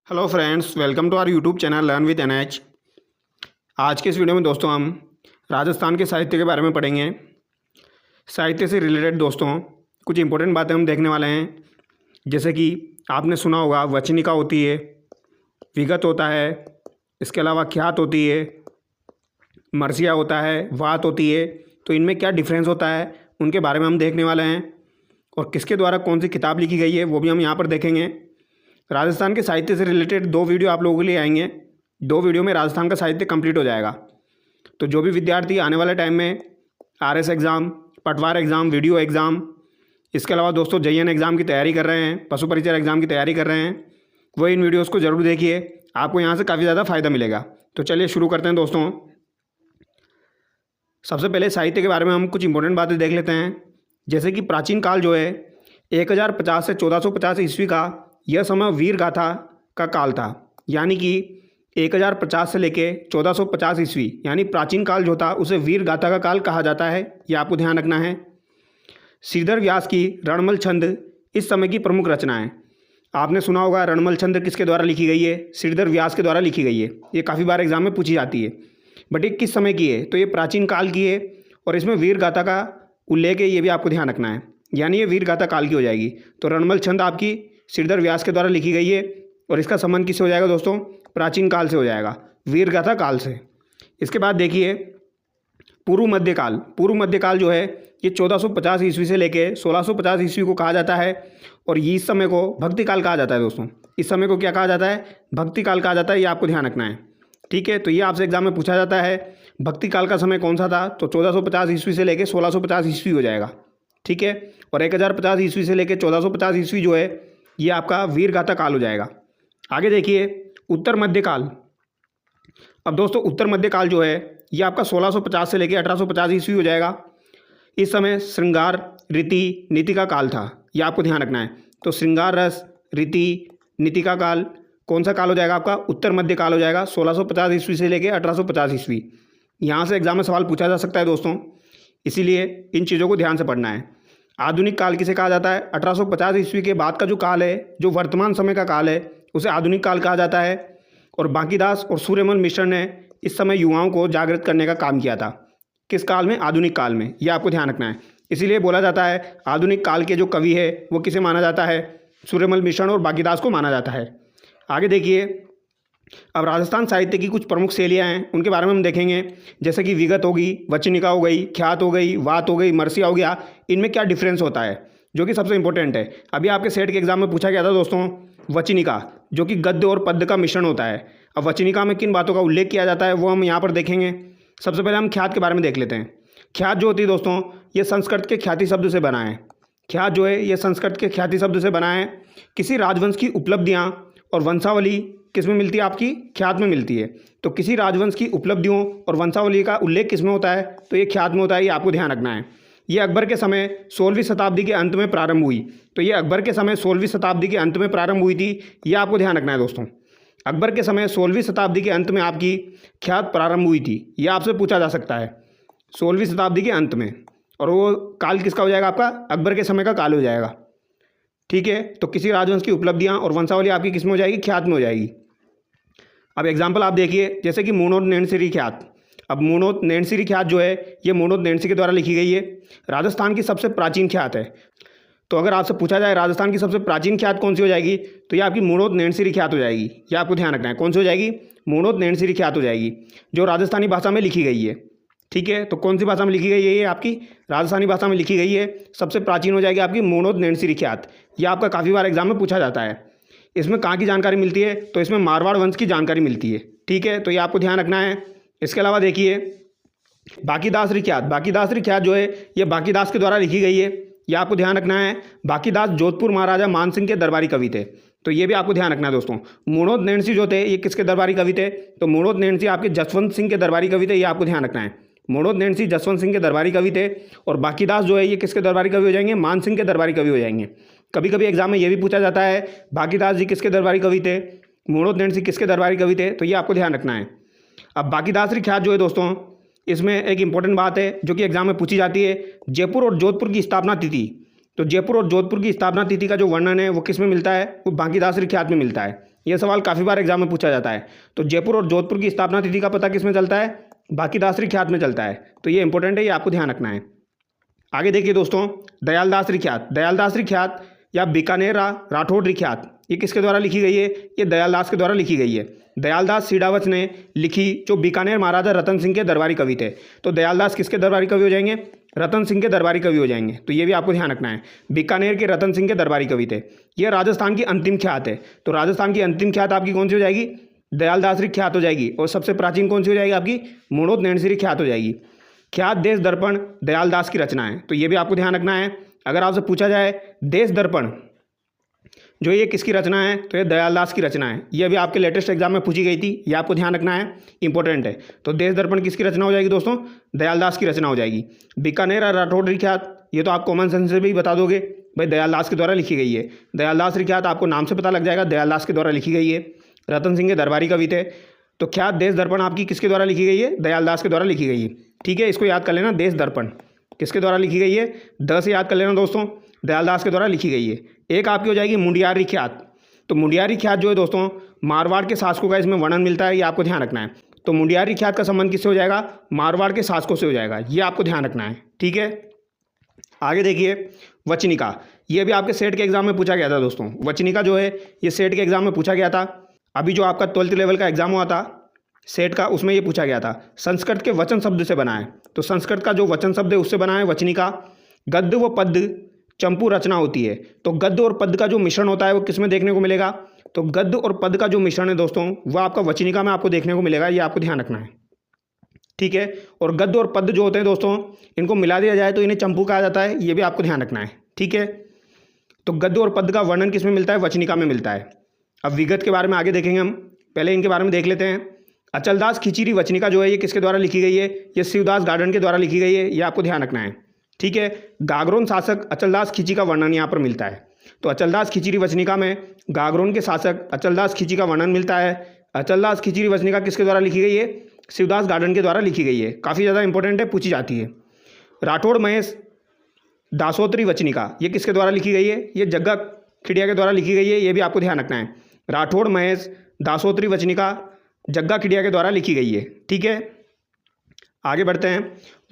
Hello friends, welcome to our YouTube channel learn with NH. आज के इस video में दोस्तों हम राजस्थान के साहित्य के बारे में पढ़ेंगे। साहित्य से रिलेटेड दोस्तों कुछ इंपॉर्टेंट बातें हम देखने वाले हैं। जैसे कि आपने सुना होगा वचनिका होती है, विगत होता है, इसके अलावा ख्यात होती है, मरसिया होता है, वात होती है। तो इनमें क्या डिफरेंस होता है उनके बारे में हम देखने वाले हैं, और किसके द्वारा कौन सी किताब लिखी गई है वो भी हम यहाँ पर देखेंगे। राजस्थान के साहित्य से रिलेटेड 2 वीडियो आप लोगों के लिए आएंगे। 2 वीडियो में राजस्थान का साहित्य कंप्लीट हो जाएगा। तो जो भी विद्यार्थी आने वाले टाइम में आरएस एग्ज़ाम, पटवार एग्ज़ाम, वीडियो एग्ज़ाम, इसके अलावा दोस्तों जेईएन एग्ज़ाम की तैयारी कर रहे हैं, पशु परिचय एग्ज़ाम की तैयारी कर रहे हैं, वो इन वीडियोज़ को ज़रूर देखिए, आपको यहाँ से काफ़ी ज़्यादा फ़ायदा मिलेगा। तो चलिए शुरू करते हैं दोस्तों। सबसे पहले साहित्य के बारे में हम कुछ इंपॉर्टेंट बातें देख लेते हैं। जैसे कि प्राचीन काल जो है 1050 से 1450 ईस्वी का यह समय वीर गाथा का काल था। यानी कि 1050 से लेके 1450 ईस्वी यानी प्राचीन काल जो था उसे वीर गाथा का काल कहा जाता है। यह आपको ध्यान रखना है। श्रीधर व्यास की रणमल छंद इस समय की प्रमुख रचना है। आपने सुना होगा रणमल छंद किसके द्वारा लिखी गई है? श्रीधर व्यास के द्वारा लिखी गई है। ये काफ़ी बार एग्जाम में पूछी जाती है। बट ये किस समय की है? तो ये प्राचीन काल की है, और इसमें वीर गाथा का उल्लेख है, ये भी आपको ध्यान रखना है। यानी ये वीर गाथा काल की हो जाएगी। तो रणमल छंद आपकी श्रीधर व्यास के द्वारा लिखी गई है, और इसका संबंध किससे हो जाएगा दोस्तों? प्राचीन काल से हो जाएगा, वीर गाथा काल से। इसके बाद देखिए पूर्व मध्यकाल। पूर्व मध्यकाल जो है ये 1450 ईस्वी से लेके 1650 ईस्वी को कहा जाता है, और ये इस समय को भक्ति काल कहा जाता है दोस्तों। इस समय को क्या कहा जाता है? भक्ति काल कहा जाता है। ये आपको ध्यान रखना है, ठीक है। तो ये आपसे एग्जाम में पूछा जाता है भक्ति काल का समय कौन सा था? तो 1450 ईस्वी से लेके 1650 ईस्वी हो जाएगा, ठीक है। और 1050 ईस्वी से लेके 1450 ईस्वी जो है ये आपका वीर गाथा काल हो जाएगा। आगे देखिए उत्तर मध्यकाल। अब दोस्तों उत्तर मध्यकाल जो है ये आपका 1650 से लेके 1850 ईस्वी हो जाएगा। इस समय श्रृंगार, रीति, नीति का काल था। ये आपको ध्यान रखना है। तो श्रृंगार रस, रीति, नीति का काल कौन सा काल हो जाएगा आपका? उत्तर मध्यकाल हो जाएगा। 1650 ईस्वी से लेके 1850 ईस्वी। यहाँ से एग्जाम में सवाल पूछा जा सकता है दोस्तों, इसीलिए इन चीज़ों को ध्यान से पढ़ना है। आधुनिक काल किसे कहा जाता है? 1850 ईस्वी के बाद का जो काल है, जो वर्तमान समय का काल है, उसे आधुनिक काल कहा जाता है। और बांकीदास और सूर्यमल मिश्र ने इस समय युवाओं को जागृत करने का काम किया था। किस काल में? आधुनिक काल में। यह आपको ध्यान रखना है। इसीलिए बोला जाता है आधुनिक काल के जो कवि है वो किसे माना जाता है? सूर्यमल मिश्र और बांकीदास को माना जाता है। आगे देखिए अब राजस्थान साहित्य की कुछ प्रमुख शैलियाँ हैं, उनके बारे में हम देखेंगे। जैसे कि विगत होगी, वचनिका हो गई, ख्यात हो गई, वात हो गई, मरसिया हो गया। इनमें क्या डिफरेंस होता है, जो कि सबसे इंपॉर्टेंट है। अभी आपके सेट के एग्जाम में पूछा गया था दोस्तों वचनिका, जो कि गद्य और पद्य का मिश्रण होता है। अब वचनिका में किन बातों का उल्लेख किया जाता है वो हम यहाँ पर देखेंगे। सबसे पहले हम ख्यात के बारे में देख लेते हैं। ख्यात जो होती है दोस्तों ये संस्कृत के ख्याति शब्द से बना है। ख्यात जो है ये संस्कृत के ख्याति शब्द से बना है। किसी राजवंश की उपलब्धियाँ और वंशावली किस में मिलती है? आपकी ख्यात में मिलती है। तो किसी राजवंश की उपलब्धियों और वंशावली का उल्लेख किस में होता है? तो ये ख्यात में होता है। ये आपको ध्यान रखना है। ये अकबर के समय 16वीं शताब्दी के अंत में प्रारंभ हुई। तो ये अकबर के समय 16वीं शताब्दी के अंत में प्रारंभ हुई थी। ये आपको ध्यान रखना है दोस्तों। अकबर के समय 16वीं शताब्दी के अंत में आपकी ख्यात प्रारंभ हुई थी। ये आपसे पूछा जा सकता है 16वीं शताब्दी के अंत में, और वो काल किसका हो जाएगा? आपका अकबर के समय का काल हो जाएगा, ठीक है। तो किसी राजवंश की उपलब्धियाँ और वंशावली आपकी किस में हो जाएगी? ख्यात में हो जाएगी। अब एग्जाम्पल आप देखिए, जैसे कि मूणोद नैनसिरी ख्यात। अब मूणोद नैनसिरी ख्यात जो है ये मूणोद नैनसी के द्वारा लिखी गई है। राजस्थान की सबसे प्राचीन ख्यात है। तो अगर आपसे पूछा जाए राजस्थान की सबसे प्राचीन ख्यात कौन सी हो जाएगी, तो ये आपकी मूणोद नैनसिरी ख्यात हो जाएगी। ये आपको ध्यान रखना है। कौन सी हो जाएगी? मूणोद नैनसिरी ख्यात हो जाएगी, जो राजस्थानी भाषा में लिखी गई है, ठीक है। तो कौन सी भाषा में लिखी गई है? ये आपकी राजस्थानी भाषा में लिखी गई है। सबसे प्राचीन हो जाएगी आपकी मूणोद नैनसिरी ख्यात। यह आपका काफ़ी बार एग्जाम में पूछा जाता है। इसमें कहाँ की जानकारी मिलती है? तो इसमें मारवाड़ वंश की जानकारी मिलती है, ठीक है। तो ये आपको ध्यान रखना है। इसके अलावा देखिए बांकीदासरी ख्यात। बांकीदासरी ख्यात जो है ये बांकीदास के द्वारा लिखी गई है। ये आपको ध्यान रखना है। बांकीदास जोधपुर महाराजा मानसिंह के दरबारी कवि थे। तो ये भी आपको ध्यान रखना है दोस्तों। मूणोद नैनसी जो थे ये किसके दरबारी कवि थे? तो मूणोद नैनसी आपके जसवंत सिंह के दरबारी कवि थे। ये आपको ध्यान रखना है। मूणोद नैनसी जसवंत सिंह के दरबारी कवि थे, और बांकीदास जो है ये किसके दरबारी कवि हो जाएंगे? मान सिंह के दरबारी कवि हो जाएंगे। कभी कभी एग्जाम में ये भी पूछा जाता है बांकीदास जी किसके दरबारी कवि थे, मूणोद नैनसी किसके दरबारी कवि थे। तो ये आपको ध्यान रखना है। अब बांकीदासरी ख्यात जो है दोस्तों इसमें एक इंपॉर्टेंट बात है जो कि एग्जाम में पूछी जाती है, जयपुर और जोधपुर की स्थापना तिथि। तो जयपुर और जोधपुर की स्थापना तिथि का जो वर्णन है वो किस में मिलता है? वो बांकीदासरी ख्यात में मिलता है। ये सवाल काफ़ी बार एग्जाम में पूछा जाता है। तो जयपुर और जोधपुर की स्थापना तिथि का पता किस में चलता है? बांकीदासरी ख्यात में चलता है। तो ये इंपॉर्टेंट है, ये आपको ध्यान रखना है। आगे देखिए दोस्तों, दयालदासरी ख्यात। दयालदासरी ख्यात या बीकानेर राठौड़ ख्यात, ये किसके द्वारा लिखी गई है? ये दयालदास के द्वारा लिखी गई है। दयालदास सीडावच ने लिखी, जो बीकानेर महाराजा रतन सिंह के दरबारी कवि थे। तो दयालदास किसके दरबारी कवि हो जाएंगे? रतन सिंह के दरबारी कवि हो जाएंगे। तो ये भी आपको ध्यान रखना है, बीकानेर के रतन सिंह के दरबारी कवि थे। ये राजस्थान की अंतिम ख्यात है। तो राजस्थान की अंतिम ख्यात आपकी कौन सी हो जाएगी? दयालदासरी ख्यात हो जाएगी। और सबसे प्राचीन कौन सी हो जाएगी आपकी? मुणोद नैणसीरी ख्यात हो जाएगी। ख्यात देश दर्पण दयालदास की रचना है। तो ये भी आपको ध्यान रखना है। अगर आपसे पूछा जाए देश दर्पण जो ये किसकी रचना है, तो ये दयालदास की रचना है। ये अभी आपके लेटेस्ट एग्जाम में पूछी गई थी, ये आपको ध्यान रखना है, इंपॉर्टेंट है। तो देश दर्पण किसकी रचना हो जाएगी दोस्तों? दयालदास की रचना हो जाएगी। बीकानेर और राठौड़ ख्यात, ये तो आप कॉमन सेंस से भी बता दोगे भाई, दयालदास के द्वारा लिखी गई है। दयालदास ख्यात आपको नाम से पता लग जाएगा, दयालदास के द्वारा लिखी गई है। रतन सिंह के दरबारी कवि थे। तो ख्यात देश दर्पण आपकी किसके द्वारा लिखी गई है? दयालदास के द्वारा लिखी गई है। ठीक है, इसको याद कर लेना, देश दर्पण किसके द्वारा लिखी गई है? द से याद कर लेना दोस्तों, दयालदास के द्वारा लिखी गई है। एक आपकी हो जाएगी मुंडियारी ख्यात। तो मुंडियारी ख्यात जो है दोस्तों, मारवाड़ के शासकों का इसमें वर्णन मिलता है, ये आपको ध्यान रखना है। तो मुंडियारी ख्यात का संबंध किससे हो जाएगा? मारवाड़ के शासकों से हो जाएगा, ये आपको ध्यान रखना है। ठीक है, आगे देखिए वचनिका। ये भी आपके सेट के एग्जाम में पूछा गया था दोस्तों। वचनिका जो है ये सेट के एग्जाम में पूछा गया था। अभी जो आपका 12th लेवल का एग्जाम हुआ था सेट का, उसमें ये पूछा गया था। संस्कृत के वचन शब्द से बना है। तो संस्कृत का जो वचन शब्द है उससे बना है वचनिका। गद्य व पद्य चंपू रचना होती है। तो गद्य और पद्य का जो मिश्रण होता है वो किस में देखने को मिलेगा? तो गद्य और पद्य का जो मिश्रण है दोस्तों, वह आपका वचनिका में आपको देखने को मिलेगा, ये आपको ध्यान रखना है। ठीक है, और गद्य और पद्य जो होते हैं दोस्तों, इनको मिला दिया जाए तो इन्हें चंपू कहा जाता है, ये भी आपको ध्यान रखना है। ठीक है, तो गद्य और पद्य का वर्णन किस में मिलता है? वचनिका में मिलता है। अब विगत के बारे में आगे देखेंगे हम, पहले इनके बारे में देख लेते हैं। अचलदास खिचीरी वचनिका जो है ये किसके द्वारा लिखी गई है? ये शिवदास गार्डन के द्वारा लिखी गई है, ये आपको ध्यान रखना है। ठीक है, गागरोन शासक अचलदास खिची का वर्णन यहाँ पर मिलता है। तो अचलदास खिचीरी वचनिका में गागरोन के शासक अचलदास खिची का वर्णन मिलता है। अचलदास खिचीरी वचनिका किसके द्वारा लिखी गई है? शिवदास गार्डन के द्वारा लिखी गई है। काफ़ी ज़्यादा इंपॉर्टेंट है, पूछी जाती है। राठौड़ महेश दासोत्री वचनिका, ये किसके द्वारा लिखी गई है? ये जग्गा खिड़िया के द्वारा लिखी गई है, ये भी आपको ध्यान रखना है। राठौड़ महेश दासोत्री वचनिका जग्गा खिड़िया के द्वारा लिखी गई है। ठीक है, आगे बढ़ते हैं।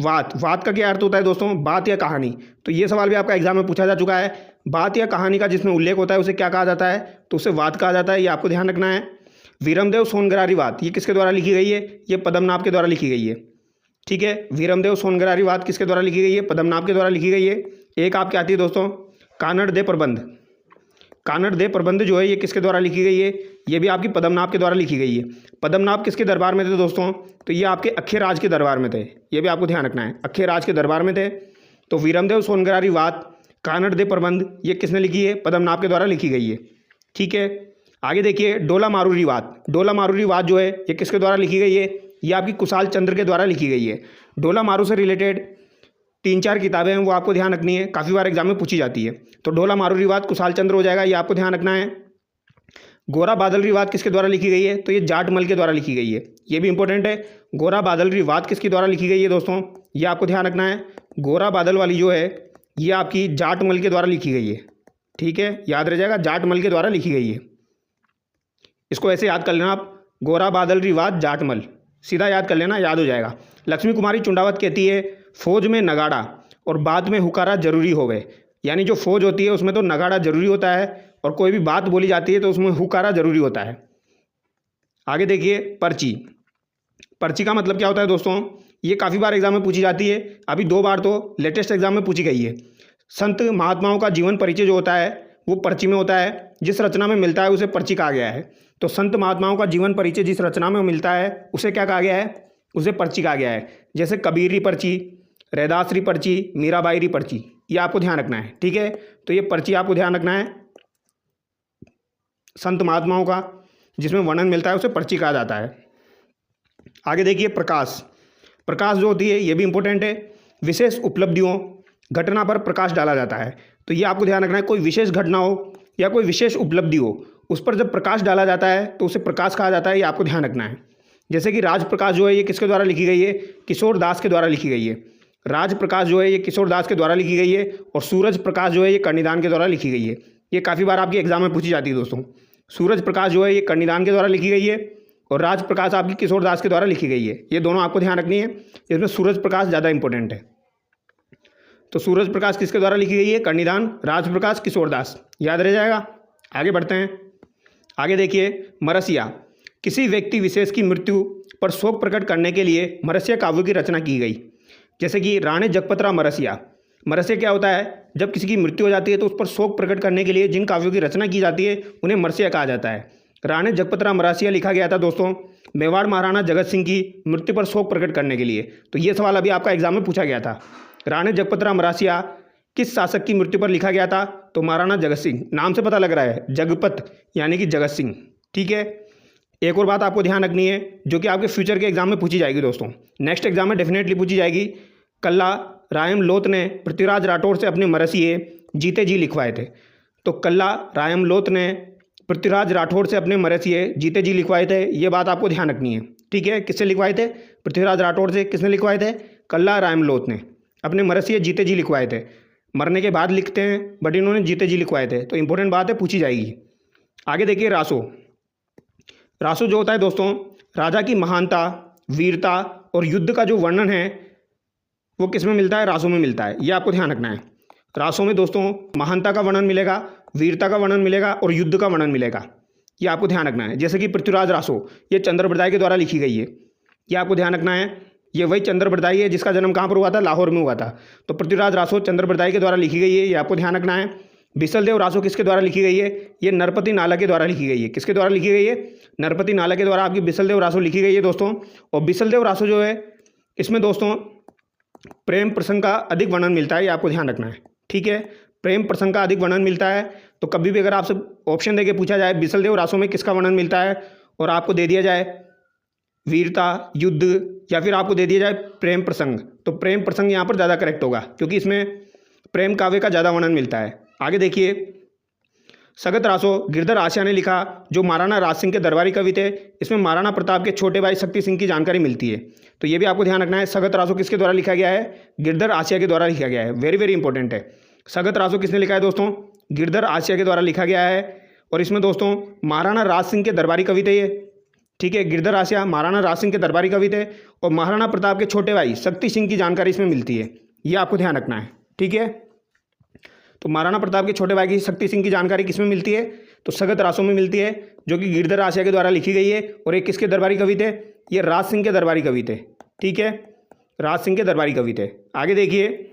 वात। वात का क्या अर्थ होता है दोस्तों? बात या कहानी। तो ये सवाल भी आपका एग्जाम में पूछा जा चुका है। बात या कहानी का जिसमें उल्लेख होता है उसे क्या कहा जाता है? तो उसे वात कहा जाता है, ये आपको ध्यान रखना है। वीरमदेव सोनगरारी वात, ये किसके द्वारा लिखी गई है? ये पद्मनाभ के द्वारा लिखी गई है। ठीक है, वीरमदेव सोनगरारी वात किसके द्वारा लिखी गई है? पद्मनाभ के द्वारा लिखी गई है। एक आपकी आती है दोस्तों कानड़ दे प्रबंध। कानड़ दे प्रबंध जो है ये किसके द्वारा लिखी गई है? ये भी आपकी पद्मनाभ के द्वारा लिखी गई है। पद्मनाभ किसके दरबार में थे दोस्तों? तो ये आपके अखेराज के दरबार में थे, ये भी आपको ध्यान रखना है, अखेराज के दरबार में थे। तो वीरमदेव सोनगरारी वात कानड़ दे प्रबंध ये किसने लिखी है? पद्मनाभ के द्वारा लिखी गई है। ठीक है, आगे देखिए डोला मारूरी वात। डोला मारूरी वात जो है ये किसके द्वारा लिखी गई है? ये आपकी कुशाल चंद्र के द्वारा लिखी गई है। डोला मारू से रिलेटेड 3-4 किताबें हैं, वो आपको ध्यान रखनी है, काफ़ी बार एग्जाम में पूछी जाती है। तो डोला मारूरी वात कुशाल चंद्र हो जाएगा, ये आपको ध्यान रखना है। गोरा बादलरी वात किसके द्वारा लिखी गई है? तो ये जाटमल के द्वारा लिखी गई है, ये भी इंपॉर्टेंट है। गोरा बादलरी वात किसके द्वारा लिखी गई है दोस्तों? ये आपको ध्यान रखना है। गोरा बादल वाली जो है ये आपकी जाटमल के द्वारा लिखी गई है। ठीक है, याद रह जाएगा, जाटमल के द्वारा लिखी गई है। इसको ऐसे याद कर लेना आप, गोरा बादलरी वात जाटमल, सीधा याद कर लेना, याद हो जाएगा। लक्ष्मी कुमारी चुंडावत कहती है फौज में नगाड़ा और बाद में हुकारा जरूरी होवे। यानी जो फौज होती है उसमें तो नगाड़ा जरूरी होता है और कोई भी बात बोली जाती है तो उसमें हुकारा जरूरी होता है। आगे देखिए पर्ची। पर्ची का मतलब क्या होता है दोस्तों? ये काफ़ी बार एग्जाम में पूछी जाती है, अभी 2 बार तो लेटेस्ट एग्जाम में पूछी गई है। संत महात्माओं का जीवन परिचय जो होता है वो पर्ची में होता है, जिस रचना में मिलता है उसे पर्ची कहा गया है। तो संत महात्माओं का जीवन परिचय जिस रचना में मिलता है उसे क्या कहा गया है? उसे पर्ची कहा गया है। जैसे कबीरी पर्ची, रैदासरी पर्ची, मीराबाईरी पर्ची, ये आपको ध्यान रखना है। ठीक है, तो ये पर्ची आपको ध्यान रखना है संत महात्माओं का जिसमें वर्णन मिलता है उसे पर्ची कहा जाता है। आगे देखिए प्रकाश। प्रकाश जो होती है ये भी इंपॉर्टेंट है, विशेष उपलब्धियों घटना पर प्रकाश डाला जाता है। तो ये आपको ध्यान रखना है, कोई विशेष घटना हो या कोई विशेष उपलब्धि हो उस पर जब प्रकाश डाला जाता है तो उसे प्रकाश कहा जाता है, ये आपको ध्यान रखना है। जैसे कि राज प्रकाश जो है ये किसके द्वारा लिखी गई है? किशोर दास के द्वारा लिखी गई है। राज प्रकाश जो है ये किशोर दास के द्वारा लिखी गई है और सूरज प्रकाश जो है ये कर्णिदान के द्वारा लिखी गई है। ये काफ़ी बार आपके एग्जाम में पूछी जाती है दोस्तों। सूरज प्रकाश जो है ये कर्णिदान के द्वारा लिखी गई है और राज प्रकाश आपकी किशोर दास के द्वारा लिखी गई है। ये दोनों आपको ध्यान रखनी है, इसमें सूरज प्रकाश ज़्यादा इंपॉर्टेंट है। तो सूरज प्रकाश किसके द्वारा लिखी गई है? कर्णिदान, राज प्रकाश, किशोर दास, याद रह जाएगा। आगे बढ़ते हैं। आगे देखिए, मरसिया, किसी व्यक्ति विशेष की मृत्यु पर शोक प्रकट करने के लिए मरसिया काव्य की रचना की गई। जैसे कि राणे जगपतरा मरसिया। मरसिया क्या होता है? जब किसी की मृत्यु हो जाती है तो उस पर शोक प्रकट करने के लिए जिन काव्यों की रचना की जाती है उन्हें मरसिया कहा जाता है। राणे जगपतरा मरसिया लिखा गया था दोस्तों मेवाड़ महाराणा जगत सिंह की मृत्यु पर शोक प्रकट करने के लिए। तो ये सवाल अभी आपका एग्जाम में पूछा गया था। राणे जगपतरा मरसिया किस शासक की मृत्यु पर लिखा गया था? तो महाराणा जगत सिंह। नाम से पता लग रहा है, जगपत यानी कि जगत सिंह। ठीक है। एक और बात आपको ध्यान रखनी है जो कि आपके फ्यूचर के एग्जाम में पूछी जाएगी दोस्तों, नेक्स्ट एग्जाम में डेफिनेटली पूछी जाएगी। कल्ला रायम लोथ ने पृथ्वीराज राठौड़ से अपने मरसिये जीते जी लिखवाए थे। तो कल्ला रायम लोथ ने पृथ्वीराज राठौड़ से अपने मरसिये जीते जी लिखवाए थे, ये बात आपको ध्यान रखनी है। ठीक है। किससे लिखवाए थे? पृथ्वीराज राठौड़ से। किसने लिखवाए थे? कल्ला रायम लोथ ने अपने मरसिये जीते जी लिखवाए थे। मरने के बाद लिखते हैं बट इन्होंने जीते जी लिखवाए थे, तो इंपॉर्टेंट बात है, पूछी जाएगी। आगे देखिए, रासो। रासो जो होता है दोस्तों राजा की महानता, वीरता और युद्ध का जो वर्णन है वो किस में मिलता है? रासो में मिलता है। ये आपको ध्यान रखना है। रासो में दोस्तों महानता का वर्णन मिलेगा, वीरता का वर्णन मिलेगा और युद्ध का वर्णन मिलेगा। ये आपको ध्यान रखना है। जैसे कि पृथ्वीराज रासो ये चंद्रबरदाई के द्वारा लिखी गई है, ये आपको ध्यान रखना है। ये वही चंद्रबरदाई है जिसका जन्म कहाँ पर हुआ था? लाहौर में हुआ था। तो पृथ्वीराज रासो चंद्रबरदाई के द्वारा लिखी गई है, ये आपको ध्यान रखना है। बिसलदेव रासो किसके द्वारा लिखी गई है? ये नरपति नाला के द्वारा लिखी गई है। किसके द्वारा लिखी गई है? नरपति नाला के द्वारा आपकी बिसलदेव रासो लिखी गई है दोस्तों। और बिसलदेव रासो जो है इसमें दोस्तों प्रेम प्रसंग का अधिक वर्णन मिलता है, ये आपको ध्यान रखना है। ठीक है। प्रेम प्रसंग का अधिक वर्णन मिलता है। तो कभी भी अगर आपसे ऑप्शन देके पूछा जाए बिसलदेव रासो में किसका वर्णन मिलता है और आपको दे दिया जाए वीरता, युद्ध या फिर आपको दे दिया जाए प्रेम प्रसंग, तो प्रेम प्रसंग यहाँ पर ज़्यादा करेक्ट होगा क्योंकि इसमें प्रेम काव्य का ज़्यादा वर्णन मिलता है। आगे देखिए, सगत रासो गिरधर आसिया ने लिखा जो महाराणा राज सिंह के दरबारी कवि थे। इसमें महाराणा प्रताप के छोटे भाई शक्ति सिंह की जानकारी मिलती है। तो ये भी आपको ध्यान रखना है। सगत रासो किसके द्वारा लिखा गया है? गिरधर आसिया के द्वारा लिखा गया है। वेरी वेरी इंपॉर्टेंट है। सगत रासो किसने लिखा है दोस्तों? गिरधर आसिया के द्वारा लिखा गया है। और इसमें दोस्तों महाराणा राज सिंह के दरबारी कवि थे ये। ठीक है। गिरधर आसिया महाराणा राज सिंह के दरबारी कवि थे और महाराणा प्रताप के छोटे भाई शक्ति सिंह की जानकारी इसमें मिलती है, ये आपको ध्यान रखना है। ठीक है। तो महाराणा प्रताप के छोटे भाई की शक्ति सिंह की जानकारी किसमें मिलती है? तो सगत रासो में मिलती है जो कि गिरधर आसिया के द्वारा लिखी गई है। और ये किसके दरबारी कवि थे? ये राज सिंह के दरबारी कवि थे। ठीक है। राज सिंह के दरबारी कवि थे। आगे देखिए,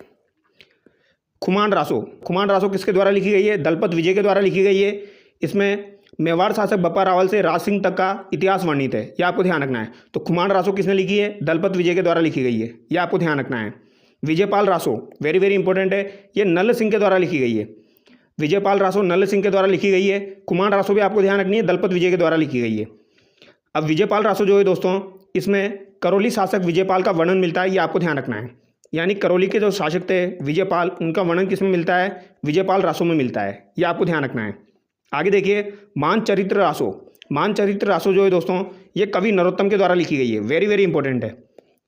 खुमान रासो। खुमान रासो किसके द्वारा लिखी गई है? दलपत विजय के द्वारा लिखी गई है। इसमें मेवाड़ शासक बप्पा रावल से राज सिंह तक का इतिहास वर्णित है, यह आपको ध्यान रखना है। तो खुमान रासो किसने लिखी है? दलपत विजय के द्वारा लिखी गई है, यह आपको ध्यान रखना है। Vijaypal Raso very very important है, ये नल सिंह के द्वारा लिखी गई है। विजयपाल रासो नल सिंह के द्वारा लिखी गई है। खुमान रासो भी आपको ध्यान रखनी है, दलपत विजय के द्वारा लिखी गई है। अब विजयपाल रासो जो है दोस्तों इसमें करौली शासक विजयपाल का वर्णन मिलता है, ये आपको ध्यान रखना है। यानी करौली के जो शासक थे विजयपाल, उनका वर्णन किस में मिलता है? विजयपाल रासो में मिलता है, ये आपको ध्यान रखना है। आगे देखिए, मानचरित्र रासो। मानचरित्र रासो जो है दोस्तों ये कवि नरोत्तम के द्वारा लिखी गई है, वेरी वेरी इंपॉर्टेंट है।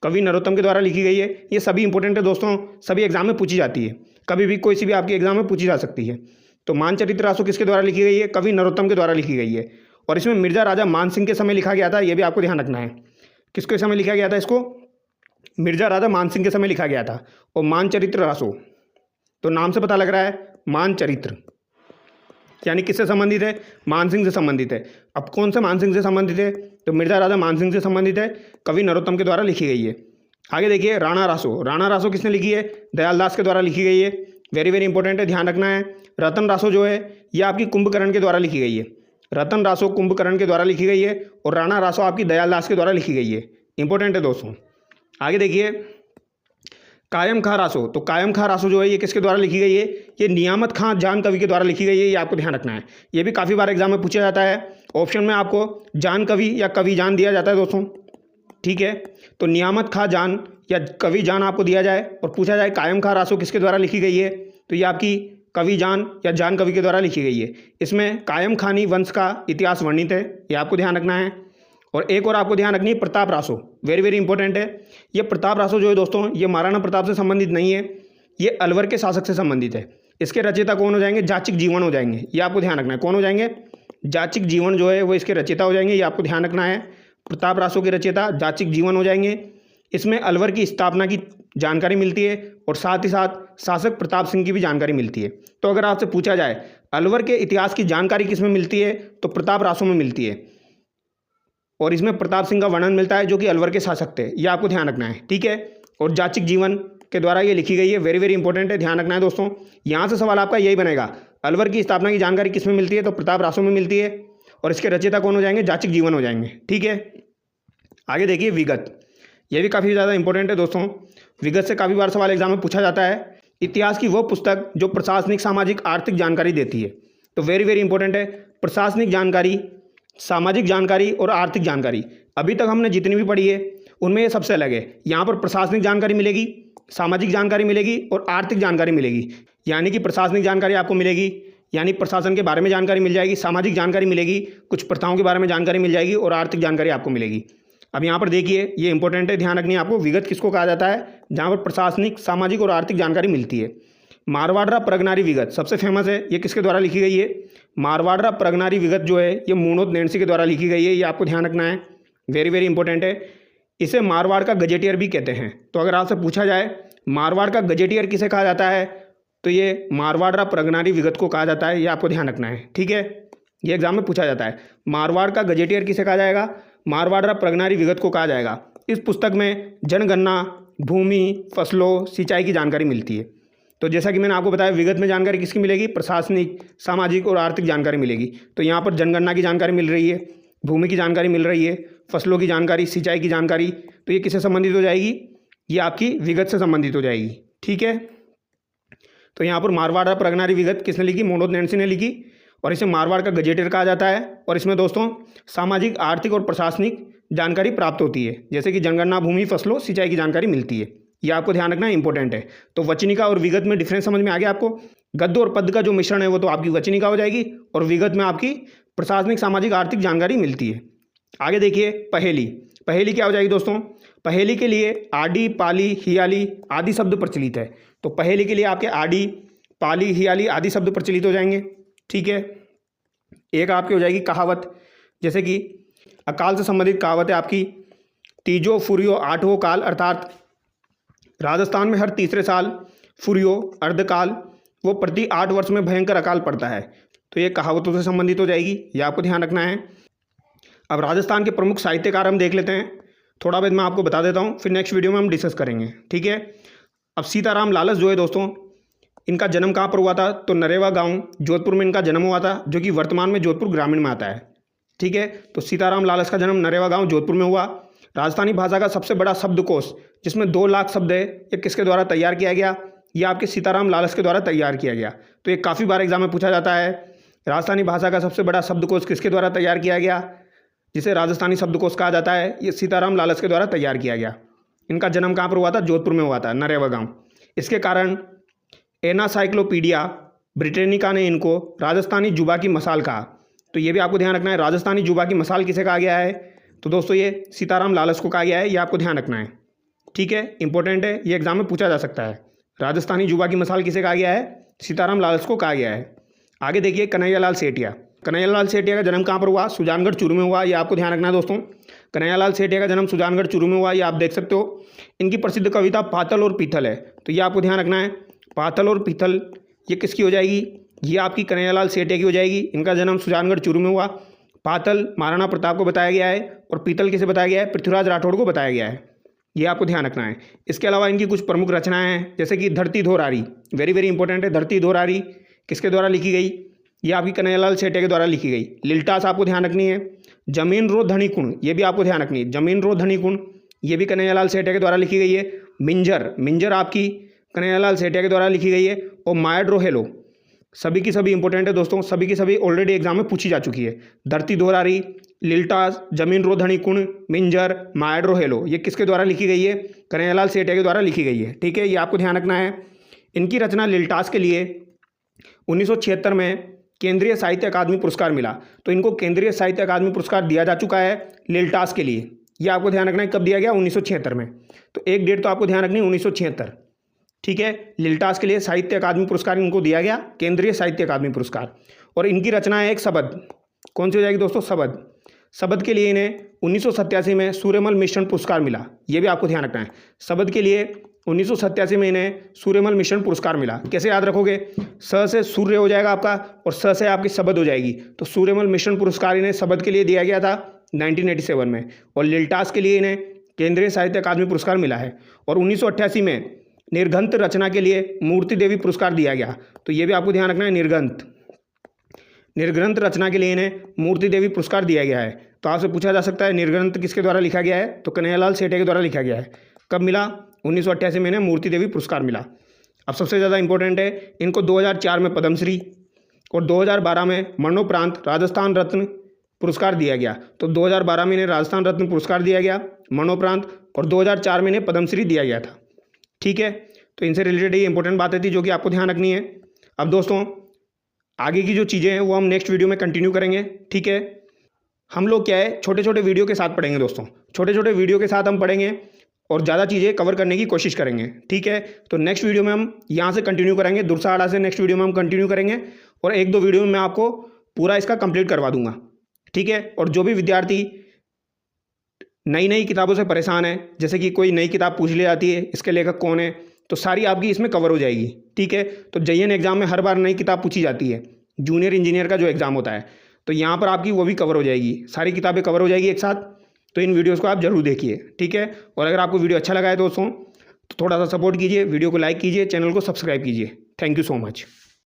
कवि नरोत्तम के द्वारा लिखी गई है, ये सभी इंपॉर्टेंट है दोस्तों, सभी एग्जाम में पूछी जाती है, कभी भी कोई सी भी आपके एग्जाम में पूछी जा सकती है। तो मानचरित्र रासो किसके द्वारा लिखी गई है? कवि नरोत्तम के द्वारा लिखी गई है। और इसमें मिर्जा राजा मान सिंह के समय लिखा गया था, ये भी आपको ध्यान रखना है। किसके समय लिखा गया था इसको? मिर्जा राजा मान सिंह के समय लिखा गया था। और मानचरित्र रासो तो नाम से पता लग रहा है मानचरित्र, यानी किससे संबंधित है? मान सिंह से संबंधित है। अब कौन से मान सिंह से संबंधित है? तो मिर्जा राजा मान सिंह से संबंधित है, कवि नरोत्तम के द्वारा लिखी गई है। आगे देखिए, राणा रासो। राणा रासो किसने लिखी है? दयाल दास के द्वारा लिखी गई है, वेरी वेरी इंपॉर्टेंट है, ध्यान रखना है। रतन रासो जो है ये आपकी कुंभकर्ण के द्वारा लिखी गई है। रतन रासो कुंभकर्ण के द्वारा लिखी गई है और राणा रासो आपकी दयाल दास के द्वारा लिखी गई है, इंपॉर्टेंट है दोस्तों। आगे देखिए, कायम खां रासो। तो कायम खां रासो जो है ये किसके द्वारा लिखी गई है? ये नियामत खां जान कवि के द्वारा लिखी गई है, ये आपको ध्यान रखना है। ये भी काफ़ी बार एग्जाम में पूछा जाता है, ऑप्शन में आपको जान कवि या कवि जान दिया जाता है दोस्तों। ठीक है। तो नियामत खां जान या कवि जान आपको दिया जाए और पूछा जाए कायम खां रासो किसके द्वारा लिखी गई है, तो ये आपकी कवि जान या जान कवि के द्वारा लिखी गई है। इसमें कायम खानी वंश का इतिहास वर्णित है, ये आपको ध्यान रखना है। और एक और आपको ध्यान रखनी है, Pratap Raso, very very important है। ये प्रताप रासो जो है दोस्तों ये महाराणा प्रताप से संबंधित नहीं है, ये अलवर के शासक से संबंधित है। इसके रचयिता कौन हो जाएंगे? जाचिक जीवन हो जाएंगे, ये आपको ध्यान रखना है। कौन हो जाएंगे? जाचिक जीवन जो है वो इसके रचयिता हो जाएंगे, ये आपको ध्यान रखना है। प्रताप रासो के रचयिता जाचिक जीवन हो जाएंगे। इसमें अलवर की स्थापना की जानकारी मिलती है और साथ ही साथ शासक प्रताप सिंह की भी जानकारी मिलती है। तो अगर आपसे पूछा जाए अलवर के इतिहास की जानकारी किस में मिलती है, तो प्रताप रासो में मिलती है, और इसमें प्रताप सिंह का वर्णन मिलता है जो कि अलवर के शासक थे, ये आपको ध्यान रखना है, ठीक है। और जाचिक जीवन के द्वारा ये लिखी गई है, वेरी वेरी इंपॉर्टेंट है, ध्यान रखना है दोस्तों। यहाँ से सवाल आपका यही बनेगा, अलवर की स्थापना की जानकारी किस में मिलती है, तो प्रताप रासो में मिलती है, और इसके रचयिता कौन हो जाएंगे, जाचिक जीवन हो जाएंगे, ठीक है। आगे देखिए विगत, ये भी काफ़ी ज़्यादा इंपॉर्टेंट है दोस्तों। विगत से काफ़ी बार सवाल एग्जाम में पूछा जाता है। इतिहास की वो पुस्तक जो प्रशासनिक, सामाजिक, आर्थिक जानकारी देती है, तो वेरी वेरी इंपॉर्टेंट है। प्रशासनिक जानकारी, सामाजिक जानकारी और आर्थिक जानकारी, अभी तक हमने जितनी भी पढ़ी है उनमें ये सबसे अलग है। यहाँ पर प्रशासनिक जानकारी मिलेगी, सामाजिक जानकारी मिलेगी और आर्थिक जानकारी मिलेगी। यानी कि प्रशासनिक जानकारी आपको मिलेगी, यानी प्रशासन के बारे में जानकारी मिल जाएगी, सामाजिक जानकारी मिलेगी, कुछ प्रथाओं के बारे में जानकारी मिल जाएगी, और आर्थिक जानकारी आपको मिलेगी। अब यहाँ पर देखिए, ये इंपॉर्टेंट है, ध्यान रखनी है आपको। विगत किसको कहा जाता है, जहाँ पर प्रशासनिक, सामाजिक और आर्थिक जानकारी मिलती है। मारवाड़ा प्रगनारी विगत सबसे फेमस है, ये किसके द्वारा लिखी गई है, मारवाड़ा प्रगनारी विगत जो है ये मूणोत नैन्सी के द्वारा लिखी गई है, ये आपको ध्यान रखना है, वेरी वेरी इंपॉर्टेंट है। इसे मारवाड़ का गजेटियर भी कहते हैं। तो अगर आपसे पूछा जाए मारवाड़ का गजेटियर किसे कहा जाता है, तो ये मारवाड़ा प्रगनारी विगत को कहा जाता है, ये आपको ध्यान रखना है, ठीक है। ये एग्जाम में पूछा जाता है, मारवाड़ का गजेटियर किसे कहा जाएगा, मारवाड़ा प्रगनारी विगत को कहा जाएगा। इस पुस्तक में जनगणना, भूमि, फसलों, सिंचाई की जानकारी मिलती है। तो जैसा कि मैंने आपको बताया, विगत में जानकारी किसकी मिलेगी, प्रशासनिक, सामाजिक और आर्थिक जानकारी मिलेगी। तो यहाँ पर जनगणना की जानकारी मिल रही है, भूमि की जानकारी मिल रही है, फसलों की जानकारी, सिंचाई की जानकारी, तो ये किससे संबंधित हो जाएगी, ये आपकी विगत से संबंधित हो जाएगी, ठीक है। तो यहाँ पर मारवाड़ा प्रगनारी विगत किसने लिखी, मूणोत नैन्सी ने लिखी, और इसे मारवाड़ का गजेटियर कहा जाता है। और इसमें दोस्तों सामाजिक, आर्थिक और प्रशासनिक जानकारी प्राप्त होती है, जैसे कि जनगणना, भूमि, फसलों, सिंचाई की जानकारी मिलती है, ये आपको ध्यान रखना है, इंपॉर्टेंट है। तो वचनिका और विगत में डिफरेंस समझ में आ गया आपको। गद्य और पद्य का जो मिश्रण है वो तो आपकी वचनिका हो जाएगी, और विगत में आपकी प्रशासनिक, सामाजिक, आर्थिक जानकारी मिलती है। आगे देखिए पहेली, पहेली क्या हो जाएगी दोस्तों, पहेली के लिए आडी, पाली, हियाली आदि शब्द प्रचलित है। तो पहेली के लिए आपके आडी, पाली, हियाली आदि शब्द प्रचलित हो जाएंगे, ठीक है। एक आपकी हो जाएगी कहावत, जैसे कि अकाल से संबंधित कहावत है आपकी, तीजो फुरियो आठवो काल, अर्थात राजस्थान में हर तीसरे साल फुरियो अर्धकाल, वो प्रति 8 वर्ष में भयंकर अकाल पड़ता है। तो ये कहावतों से संबंधित हो जाएगी, ये आपको ध्यान रखना है। अब राजस्थान के प्रमुख साहित्यकार हम देख लेते हैं, थोड़ा बहुत मैं आपको बता देता हूँ, फिर नेक्स्ट वीडियो में हम डिस्कस करेंगे, ठीक है। अब सीताराम लालस जो है दोस्तों, इनका जन्म कहाँ पर हुआ था, तो नरेवा गांव जोधपुर में इनका जन्म हुआ था, जो कि वर्तमान में जोधपुर ग्रामीण में आता है, ठीक है। तो सीताराम लालस का जन्म नरेवा गांव जोधपुर में हुआ। राजस्थानी भाषा का सबसे बड़ा शब्दकोश, जिसमें 2 लाख शब्द है, ये किसके द्वारा तैयार किया गया, ये आपके सीताराम लालस के द्वारा तैयार किया गया। तो ये काफ़ी बार एग्जाम में पूछा जाता है, राजस्थानी भाषा का सबसे बड़ा शब्दकोश किसके द्वारा तैयार किया गया, जिसे राजस्थानी शब्दकोश कहा जाता है, ये सीताराम लालस के द्वारा तैयार किया गया। इनका जन्म कहाँ पर हुआ था, जोधपुर में हुआ था, नरेवा गाँव। इसके कारण एनासाइक्लोपीडिया ब्रिटेनिका ने इनको राजस्थानी जुबा की मसाल कहा। तो ये भी आपको ध्यान रखना है, राजस्थानी जुबा की मसाल किसे कहा गया है, तो दोस्तों ये सीताराम लालस को कहा गया है, ये आपको ध्यान रखना है, ठीक है, इंपॉर्टेंट है, ये एग्जाम में पूछा जा सकता है। राजस्थानी जुबा की मसाल किसे कहा गया है, सीताराम लालस को कहा गया है। आगे देखिए कन्हैयालाल सेठिया, कन्हैयालाल सेठिया का जन्म कहाँ पर हुआ, सुजानगढ़ चूरू में हुआ, ये आपको ध्यान रखना है दोस्तों। कन्हैयालाल सेठिया का जन्म सुजानगढ़ चूरू में हुआ, ये आप देख सकते हो। इनकी प्रसिद्ध कविता पातल और पीतल है, तो ये आपको ध्यान रखना है, पातल और पीतल ये किसकी हो जाएगी, ये आपकी कन्हैयालाल सेठिया की हो जाएगी। इनका जन्म सुजानगढ़ चूरू में हुआ। पातल महाराणा प्रताप को बताया गया है, और पीतल किसे बताया गया है, पृथ्वीराज राठौड़ को बताया गया है, ये आपको ध्यान रखना है। इसके अलावा इनकी कुछ प्रमुख रचनाएं हैं, जैसे कि धरती धोरारी, वेरी वेरी इंपॉर्टेंट है। धरती धोरारी किसके द्वारा लिखी गई, ये आपकी कन्हैयालाल सेठिया के द्वारा लिखी गई। लिल्टास आपको ध्यान रखनी है। जमीन रो धनी कुण, ये भी आपको ध्यान रखनी है, जमीन रो धनी कुण ये भी कन्हैयालाल सेठिया के द्वारा लिखी गई है। मिंजर, मिंजर आपकी कन्हैयालाल सेठिया के द्वारा लिखी गई है। और मायड्रो हेलो, सभी की सभी इंपॉर्टेंट है दोस्तों, सभी की सभी ऑलरेडी एग्जाम में पूछी जा चुकी है। धरती धोरारी, लिल्टास, जमीन रो धनी कुण, मिंजर, मायड्रो हेलो ये किसके द्वारा लिखी गई है, कन्हैयालाल सेठिया के द्वारा लिखी गई है, ठीक है, ये आपको ध्यान रखना है। इनकी रचना लिल्टास के लिए 1976 में केंद्रीय साहित्य अकादमी पुरस्कार मिला। तो इनको केंद्रीय साहित्य अकादमी पुरस्कार दिया जा चुका है लिल्टास के लिए, ये आपको ध्यान रखना है। कब दिया गया, 1976 में। तो एक डेट तो आपको ध्यान रखनी है, 1976, ठीक है। लिल्टास के लिए साहित्य अकादमी पुरस्कार इनको दिया गया, केंद्रीय साहित्य अकादमी पुरस्कार। और इनकी रचना है एक शबद, कौन सी हो जाएगी दोस्तों? शबद। शबद के लिए इन्हें 1987 में सूर्यमल मिशन पुरस्कार मिला, ये भी आपको ध्यान रखना है। शबद के लिए 1987 में इन्हें सूर्यमल मिशन पुरस्कार मिला। कैसे याद रखोगे? स से सूर्य हो जाएगा आपका और स से आपकी शबद हो जाएगी, तो सूर्यमल मिशन पुरस्कार इन्हें शबद के लिए दिया गया था 1987 में। और लिल्टास के लिए इन्हें केंद्रीय साहित्य अकादमी पुरस्कार मिला है। और 1988 में निर्ग्रंथ रचना के लिए मूर्ति देवी पुरस्कार दिया गया, तो ये भी आपको ध्यान रखना है। निर्ग्रंथ रचना के लिए इन्हें मूर्ति देवी पुरस्कार दिया गया है। तो आपसे पूछा जा सकता है निर्ग्रंथ किसके द्वारा लिखा गया है? तो कन्हैयालाल सेठे के द्वारा लिखा गया है। कब मिला? 1988 में इन्हें मूर्ति देवी पुरस्कार मिला। अब सबसे ज़्यादा इंपॉर्टेंट है, इनको 2004 में पद्मश्री और 2012 में मरणोपरांत राजस्थान रत्न पुरस्कार दिया गया। तो 2012 में इन्हें राजस्थान रत्न पुरस्कार दिया गया मरणोपरांत, और 2004 में इन्हें पद्मश्री दिया गया था। ठीक है, तो इनसे रिलेटेड ये इंपॉर्टेंट बातें थी जो कि आपको ध्यान रखनी है। अब दोस्तों आगे की जो चीज़ें हैं वो हम नेक्स्ट वीडियो में कंटिन्यू करेंगे। ठीक है, हम लोग क्या है छोटे छोटे वीडियो के साथ पढ़ेंगे दोस्तों, छोटे छोटे वीडियो के साथ हम पढ़ेंगे और ज़्यादा चीज़ें कवर करने की कोशिश करेंगे। ठीक है, तो नेक्स्ट वीडियो में हम यहाँ से कंटिन्यू करेंगे, दुरसाहाड़ा से नेक्स्ट वीडियो में हम कंटिन्यू करेंगे, और 1-2 वीडियो में मैं आपको पूरा इसका कंप्लीट करवा दूंगा। ठीक है, और जो भी विद्यार्थी नई नई किताबों से परेशान है, जैसे कि कोई नई किताब पूछ ली जाती है इसके लेखक कौन है, तो सारी आपकी इसमें कवर हो जाएगी। ठीक है, तो JN एग्ज़ाम में हर बार नई किताब पूछी जाती है, जूनियर इंजीनियर का जो एग्ज़ाम होता है, तो यहाँ पर आपकी वो भी कवर हो जाएगी, सारी किताबें कवर हो जाएगी एक साथ। तो इन वीडियोस को आप जरूर देखिए। ठीक है, और अगर आपको वीडियो अच्छा लगा है दोस्तों तो थोड़ा सा सपोर्ट कीजिए, वीडियो को लाइक कीजिए, चैनल को सब्सक्राइब कीजिए। Thank you so much.